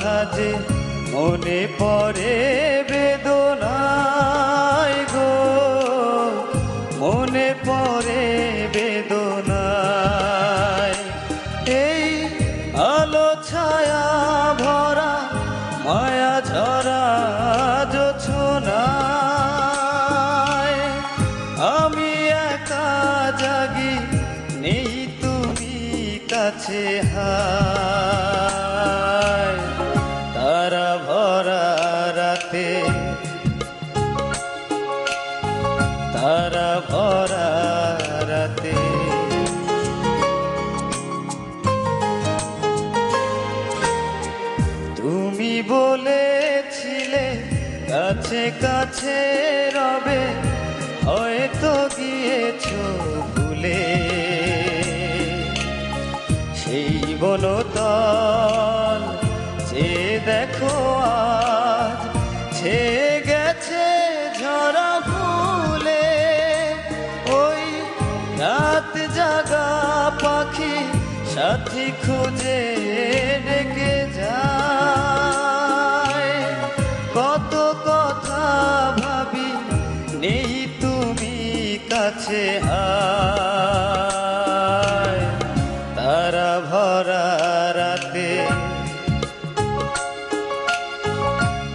কথা যে মনে পড়ে বেদনায় গো, মনে পড়ে বেদনায়। এই আলো ছায়া ভরা মায়া ঝরা জোছনায় আমি একা জাগি, নেই তুমি কাছে। হায় তারা ভরা রাতে, তারা ভরা রাতে তুমি বলেছিলে কাছে কাছে রবে, হয়তো গিয়েছো ভুলে। সেই বনতল যে দেখো আজ ছেয়ে গেছে ঝরা ফুলে। ওই রাত জাগা পাখি সাথী খুঁজে ডেকে যায়। কত কথা ভাবি, নেই তুমি কাছে। হায় তারা ভরা রাতে,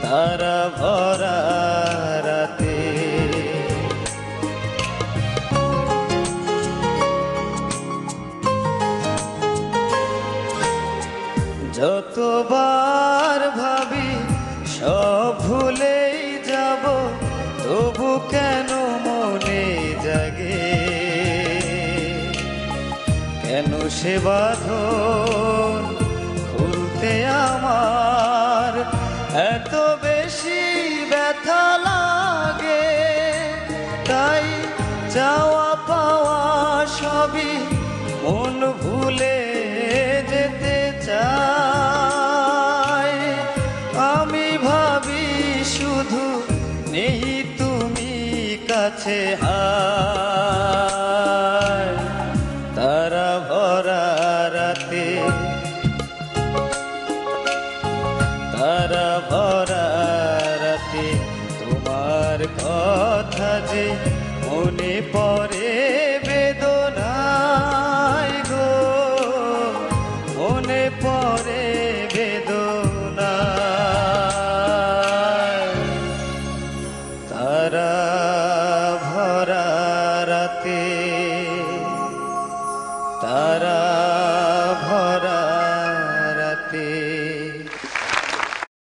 তারা ভরা রাতে যতবার ভাবি সব ভুলেই যাব, তবু কেন মনে জাগে? কেন সে বাঁধন খুলতে আমার এত বেশি ব্যথা লাগে? তাই চাওয়া পাওয়া সবই মন ভুলে যেতে চাই। আমি ভাবি শুধু, নেই তুমি কাছে। হায় তারা ভরা রাতে, তারা ভরা রাতে তোমার কথা যে মনে পড়ে বেদনায় গো, মনে পড়ে বেদনায়। তারা ভরা রাতে, তারা